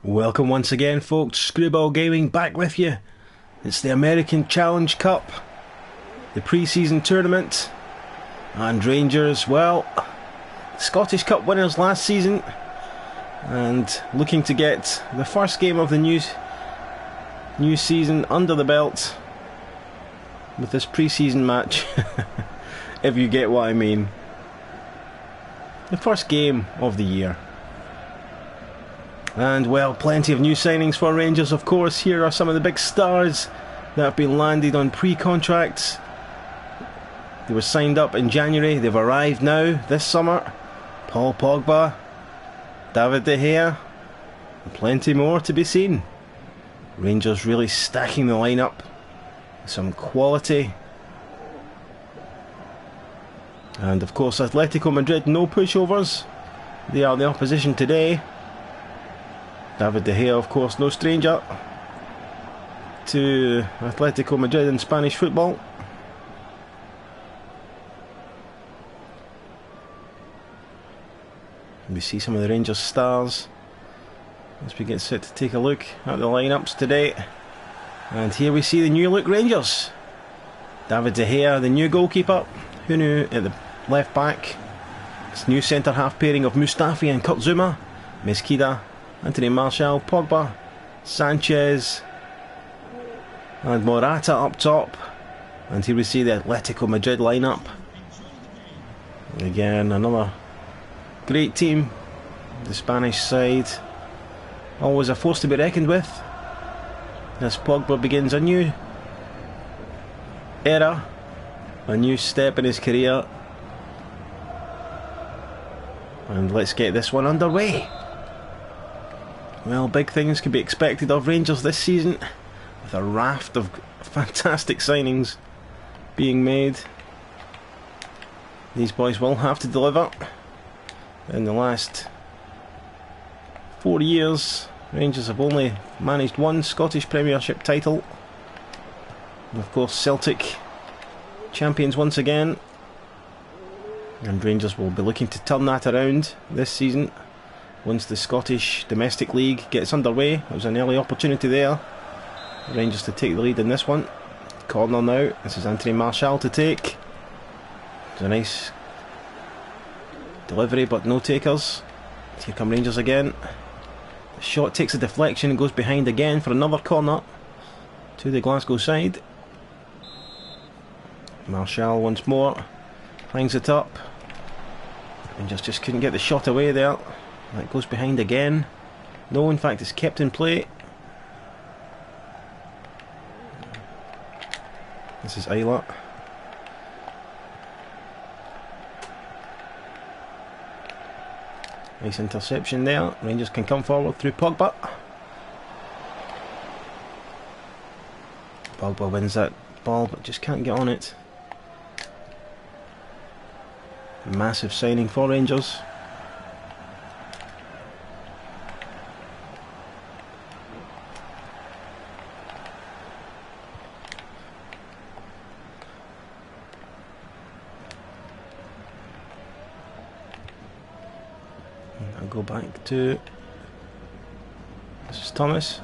Welcome once again, folks. Screwball Gaming back with you. It's the American Challenge Cup, the pre-season tournament, and Rangers, well, Scottish Cup winners last season, and looking to get the first game of the new season under the belt with this pre-season match, if you get what I mean. The first game of the year. And well, plenty of new signings for Rangers, of course. Here are some of the big stars that have been landed on pre-contracts. They were signed up in January, they've arrived now this summer. Paul Pogba, David De Gea, and plenty more to be seen. Rangers really stacking the lineup. Some quality. And of course Atletico Madrid, no pushovers. They are the opposition today. David De Gea, of course, no stranger to Atletico Madrid in Spanish football. We see some of the Rangers stars as we get set to take a look at the lineups today. And here we see the new look Rangers. David De Gea, the new goalkeeper. Who knew, at the left back. This new centre half pairing of Mustafi and Kurt Zouma. Mesquida, Anthony Martial, Pogba, Sanchez, and Morata up top. And here we see the Atletico Madrid lineup. Again, another great team. The Spanish side, always a force to be reckoned with, as Pogba begins a new era, a new step in his career. And let's get this one underway. Well, big things can be expected of Rangers this season, with a raft of fantastic signings being made. These boys will have to deliver. In the last 4 years, Rangers have only managed one Scottish Premiership title. And of course, Celtic champions once again. And Rangers will be looking to turn that around this season. Once the Scottish Domestic League gets underway, there was an early opportunity there. Rangers to take the lead in this one. Corner now. This is Anthony Martial to take. It's a nice delivery, but no takers. Here come Rangers again. The shot takes a deflection and goes behind again for another corner to the Glasgow side. Martial once more finds it up. Rangers just couldn't get the shot away there. That goes behind again. No, in fact, it's kept in play. This is Isla. Nice interception there. Rangers can come forward through Pogba. Pogba wins that ball but just can't get on it. Massive signing for Rangers. I'll go back to this is Thomas.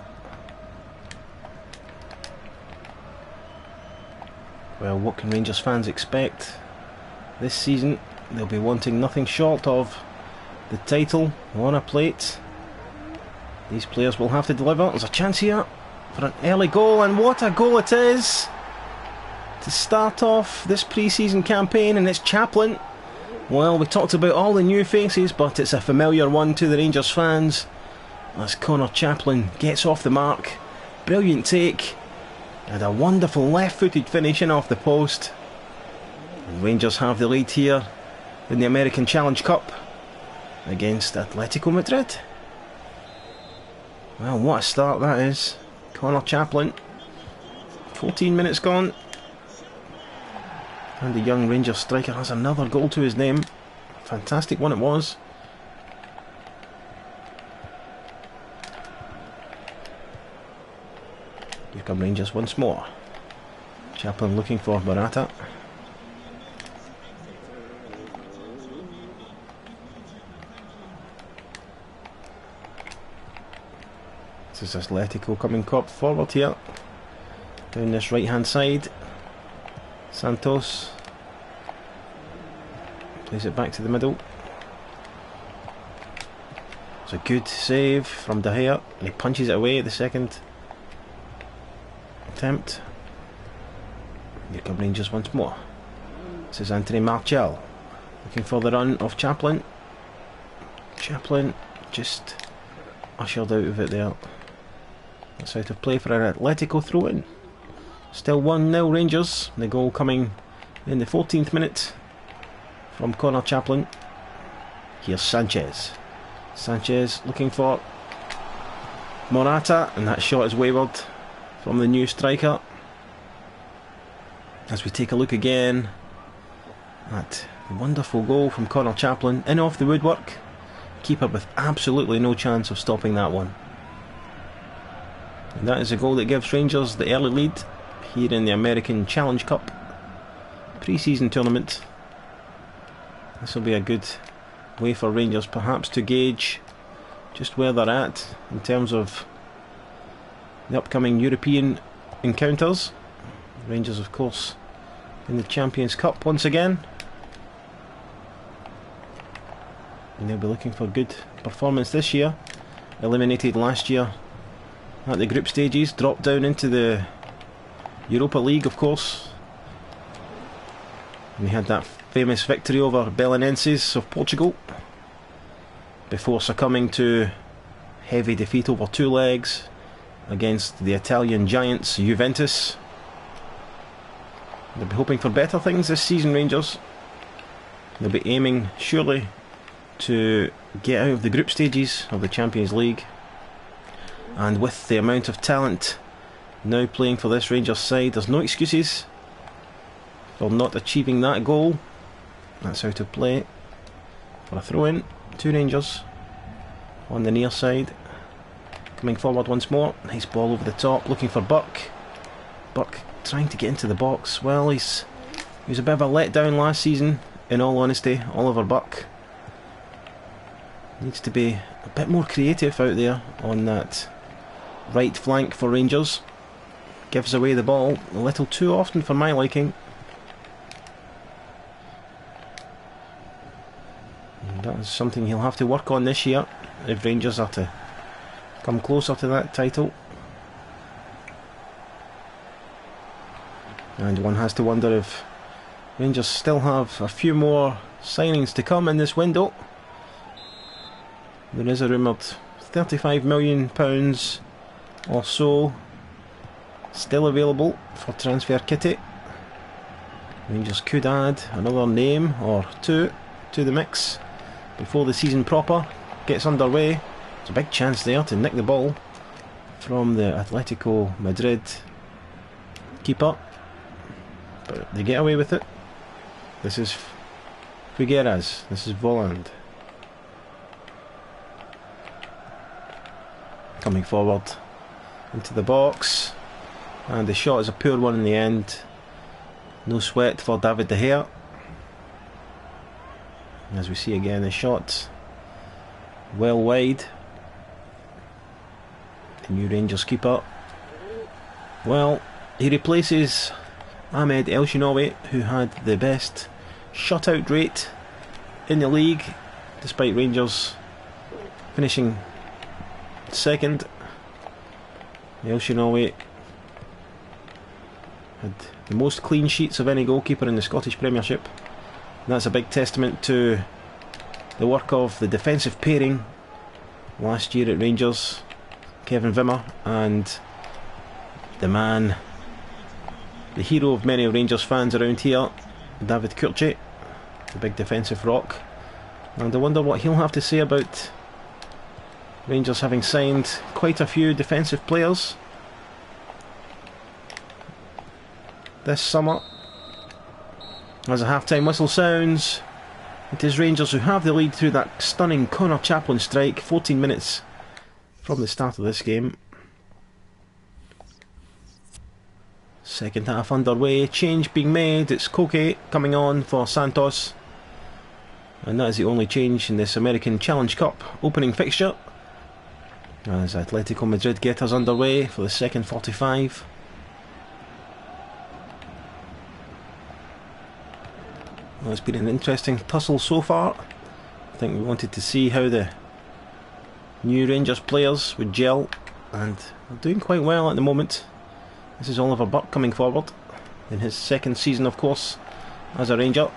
Well, what can Rangers fans expect this season? They'll be wanting nothing short of the title on a plate. These players will have to deliver. There's a chance here for an early goal, and what a goal it is to start off this pre-season campaign. And it's Chaplin. Well, we talked about all the new faces, but it's a familiar one to the Rangers fans, as Connor Chaplin gets off the mark. Brilliant take, and a wonderful left-footed finish in off the post. And Rangers have the lead here in the American Challenge Cup against Atletico Madrid. Well, what a start that is. Connor Chaplin, 14 minutes gone. And the young Rangers striker has another goal to his name. Fantastic one it was. Here come Rangers once more. Chaplin looking for Morata. This is Atletico coming forward here. Down this right hand side. Santos plays it back to the middle. It's a good save from De Gea, and he punches it away at the second attempt. Here come Rangers once more. This is Anthony Martial looking for the run of Chaplin. Chaplin just ushered out of it there. That's out of play for an Atletico throw in. Still 1-0 Rangers. The goal coming in the 14th minute from Connor Chaplin. Here's Sanchez. Sanchez looking for Morata, and that shot is wayward from the new striker. As we take a look again at the wonderful goal from Connor Chaplin, in off the woodwork. Keeper with absolutely no chance of stopping that one. And that is a goal that gives Rangers the early lead here in the American Challenge Cup pre-season tournament. This will be a good way for Rangers perhaps to gauge just where they're at in terms of the upcoming European encounters. Rangers, of course, in the Champions Cup once again, and they'll be looking for good performance this year. Eliminated last year at the group stages, dropped down into the Europa League, of course, and they had that famous victory over Belenenses of Portugal before succumbing to heavy defeat over 2 legs against the Italian giants Juventus. They'll be hoping for better things this season, Rangers. They'll be aiming surely to get out of the group stages of the Champions League, and with the amount of talent now playing for this Rangers side, there's no excuses for not achieving that goal. That's out of play for a throw in to Rangers on the near side. Coming forward once more, nice ball over the top, looking for Burke. Burke trying to get into the box. Well, he was a bit of a letdown last season, in all honesty. Oliver Burke needs to be a bit more creative out there on that right flank for Rangers. Gives away the ball a little too often for my liking. And that is something he'll have to work on this year if Rangers are to come closer to that title. And one has to wonder if Rangers still have a few more signings to come in this window. There is a rumoured £35 million or so still available for transfer kitty. Rangers could add another name or two to the mix before the season proper gets underway. There's a big chance there to nick the ball from the Atletico Madrid keeper, but they get away with it. This is Figueras, this is Volland. Coming forward into the box, and the shot is a poor one in the end. No sweat for David De Gea. As we see again, the shot well wide. The new Rangers keeper, well, he replaces Ahmed El Shinawi, who had the best shutout rate in the league, despite Rangers finishing second. El Shinawi had the most clean sheets of any goalkeeper in the Scottish Premiership. And that's a big testament to the work of the defensive pairing last year at Rangers, Kevin Wimmer, and the man, the hero of many Rangers fans around here, David Kurci, the big defensive rock. And I wonder what he'll have to say about Rangers having signed quite a few defensive players this summer. As a half-time whistle sounds, it is Rangers who have the lead through that stunning Connor Chaplin strike 14 minutes from the start of this game. Second half underway, change being made. It's Koke coming on for Santos, and that is the only change in this American Challenge Cup opening fixture. As Atletico Madrid get us underway for the second 45. Well, it's been an interesting tussle so far. I think we wanted to see how the new Rangers players would gel, and they're doing quite well at the moment. This is Oliver Burke coming forward in his second season, of course, as a Ranger.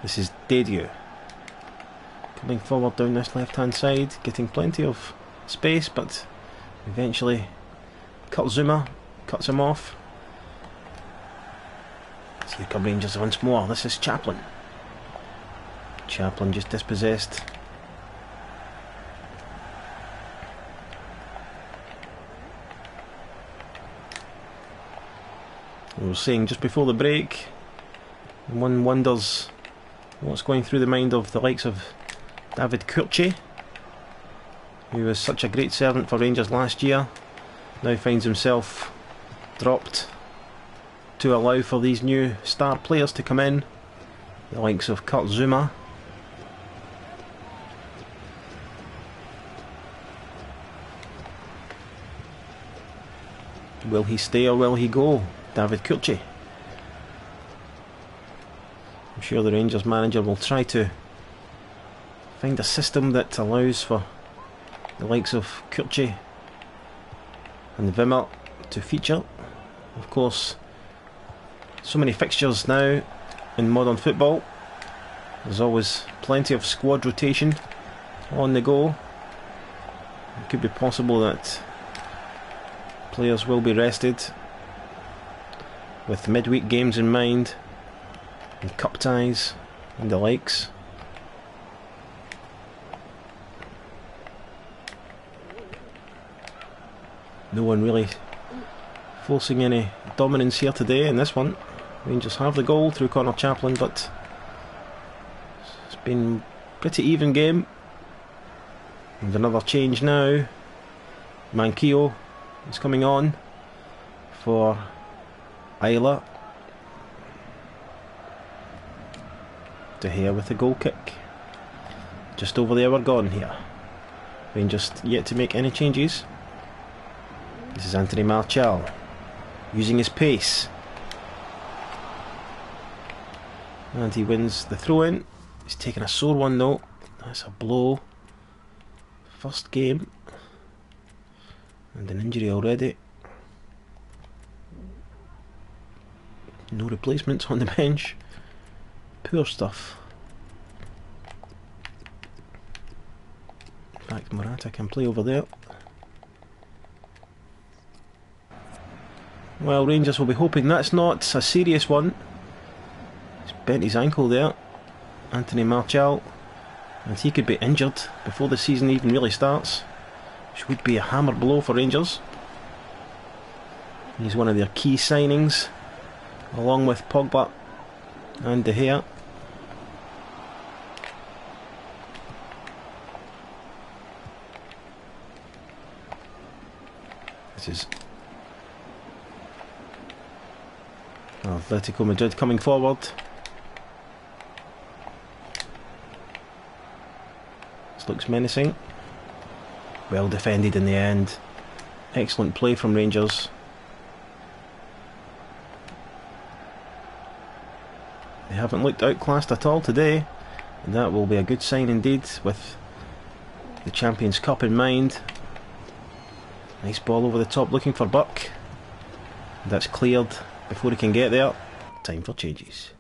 This is Dediu coming forward down this left hand side, getting plenty of space, but eventually Kurt Zuma cuts him off. So here come Rangers once more. This is Chaplin. Chaplin just dispossessed. We were saying just before the break, one wonders what's going through the mind of the likes of David Kurci, who was such a great servant for Rangers last year, now finds himself dropped to allow for these new star players to come in, the likes of Kurt Zuma. Will he stay or will he go, David Kurci? I'm sure the Rangers manager will try to find a system that allows for the likes of Kurci and Wimmer to feature. Of course, so many fixtures now in modern football. There's always plenty of squad rotation on the go. It could be possible that players will be rested with midweek games in mind, and cup ties and the likes. No one really forcing any dominance here today in this one. Rangers have the goal through Connor Chaplin, but it's been a pretty even game. And another change now. Manquillo is coming on for Isla. De Gea with the goal kick. Just over the hour gone here. Rangers yet to make any changes. This is Anthony Martial using his pace, and he wins the throw in. He's taken a sore one though. That's a blow. First game and an injury already. No replacements on the bench. Poor stuff. In fact, Morata can play over there. Well, Rangers will be hoping that's not a serious one. He's bent his ankle there, Anthony Martial, and he could be injured before the season even really starts, which would be a hammer blow for Rangers. He's one of their key signings, along with Pogba and De Gea. This is Atletico Madrid coming forward. This looks menacing. Well defended in the end. Excellent play from Rangers. They haven't looked outclassed at all today, and that will be a good sign indeed with the Champions Cup in mind. Nice ball over the top looking for Burke. That's cleared before he can get there. Time for changes.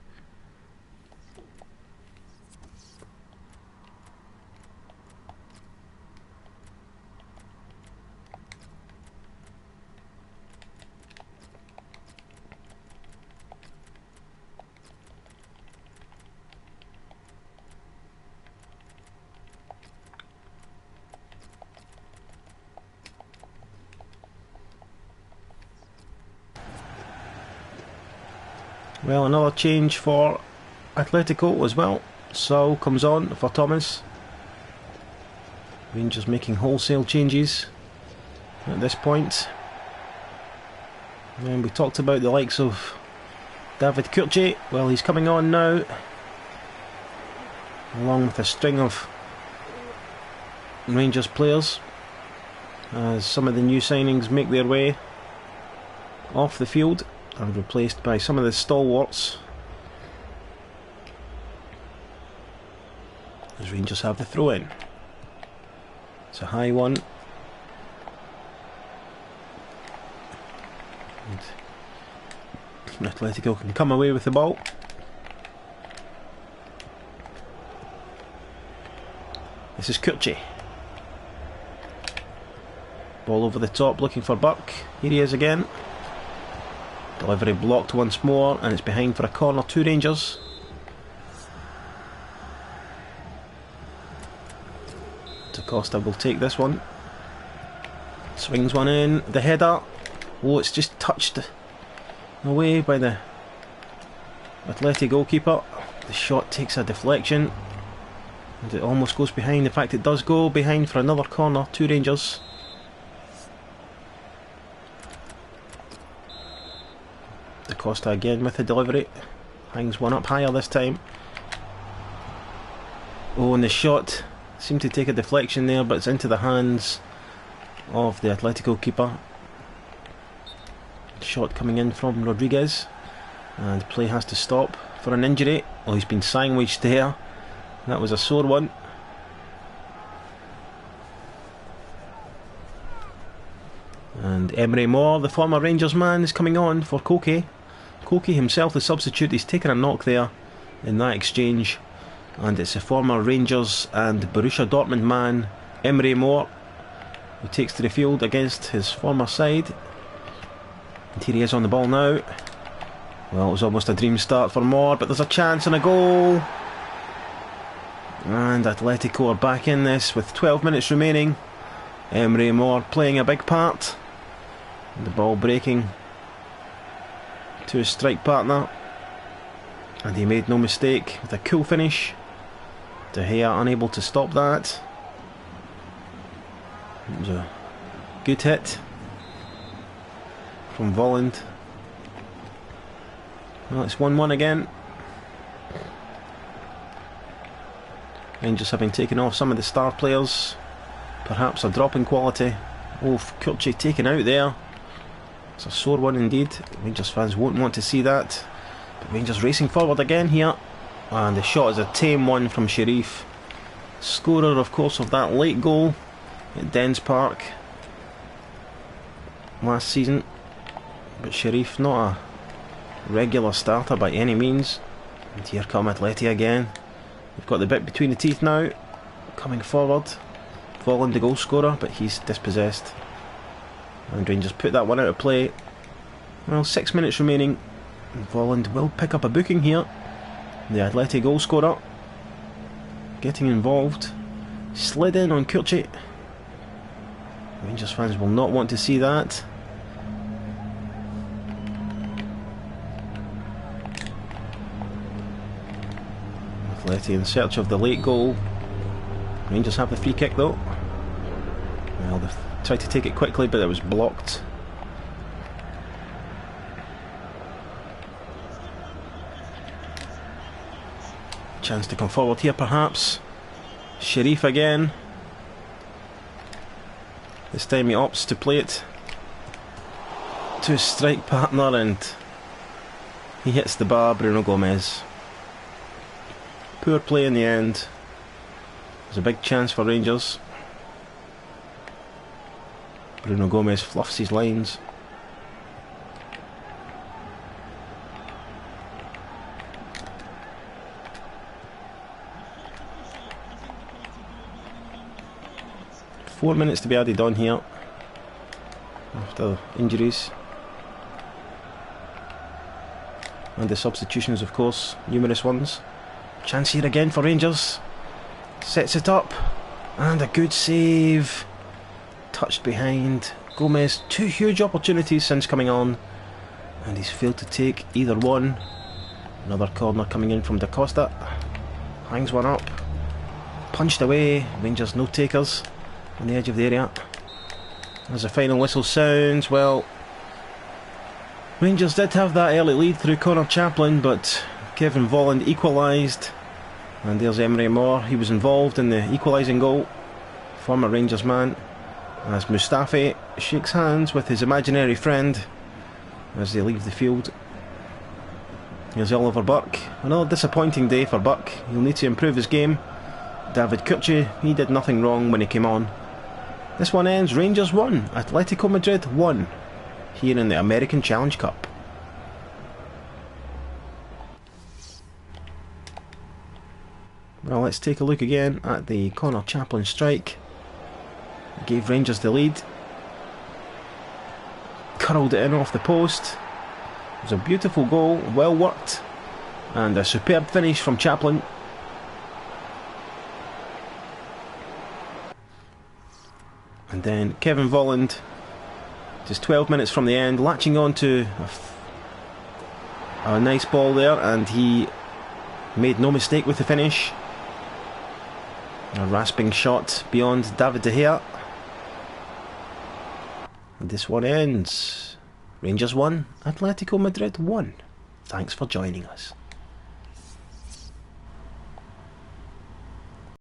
Well, another change for Atletico as well. Saul comes on for Thomas. Rangers making wholesale changes at this point. And we talked about the likes of David Kurci. Well, he's coming on now. along with a string of Rangers players, as some of the new signings make their way off the field and replaced by some of the stalwarts, as Rangers have the throw in. It's a high one, and Atletico can come away with the ball. This is Kurci. Ball over the top, looking for Burke. Here he is again. Delivery blocked once more, and it's behind for a corner to Rangers. Costa will take this one. Swings one in. The header. Oh, it's just touched away by the Atleti goalkeeper. The shot takes a deflection, and it almost goes behind. In fact, it does go behind for another corner to Rangers. Da Costa again with the delivery. Hangs one up higher this time. Oh, and the shot seemed to take a deflection there, but it's into the hands of the Atletico keeper. Shot coming in from Rodriguez, and play has to stop for an injury. Oh, he's been sandwiched there. That was a sore one. And Emery Moore, the former Rangers man, is coming on for Koke. Koke himself, the substitute, he's taken a knock there in that exchange. And it's a former Rangers and Borussia Dortmund man, Emery Moore, who takes to the field against his former side. And here he is on the ball now. Well, it was almost a dream start for Moore, but there's a chance and a goal. And Atletico are back in this with 12 minutes remaining. Emery Moore playing a big part. And the ball breaking to his strike partner. And he made no mistake with a cool finish. De Gea unable to stop that. It was a good hit from Volland. Well, it's 1-1 again. Rangers having taken off some of the star players. Perhaps a drop in quality. Oh, Kurci taken out there. It's a sore one indeed. Rangers fans won't want to see that. But Rangers racing forward again here. And the shot is a tame one from Sharif. Scorer, of course, of that late goal at Dens Park last season. But Sharif, not a regular starter by any means. And here come Atleti again. They've got the bit between the teeth now. Coming forward. Volland, the goal scorer, but he's dispossessed. And Rangers put that one out of play. Well, 6 minutes remaining. Volland will pick up a booking here. The Atleti goal scorer getting involved. Slid in on Kurci. Rangers fans will not want to see that. Atleti in search of the late goal. Rangers have the free kick though. Well, they've tried to take it quickly, but it was blocked. Chance to come forward here perhaps. Sharif again. This time he opts to play it to his strike partner, and he hits the bar. Bruno Gomez. Poor play in the end. There's a big chance for Rangers. Bruno Gomez fluffs his lines. Four minutes to be added on here after injuries. And the substitutions, of course, numerous ones. Chance here again for Rangers. Sets it up. And a good save. Touched behind. Gomez, two huge opportunities since coming on, and he's failed to take either one. Another corner coming in from Da Costa. Hangs one up. Punched away. Rangers no takers on the edge of the area. As the final whistle sounds, well, Rangers did have that early lead through Connor Chaplin, but Kevin Volland equalised, And there's Emery Moore. He was involved in the equalising goal. Former Rangers man. As Mustafi shakes hands with his imaginary friend as they leave the field. Here's Oliver Burke. Another disappointing day for Burke. He'll need to improve his game. David Kucci, he did nothing wrong when he came on. This one ends Rangers 1, Atletico Madrid 1, here in the American Challenge Cup. Well, let's take a look again at the Connor Chaplin strike. Gave Rangers the lead. Curled it in off the post. It was a beautiful goal, well worked, and a superb finish from Chaplin. And then Kevin Volland, just 12 minutes from the end, latching on to a nice ball there, and he made no mistake with the finish. A rasping shot beyond David De Gea. And this one ends Rangers 1, Atletico Madrid 1. Thanks for joining us.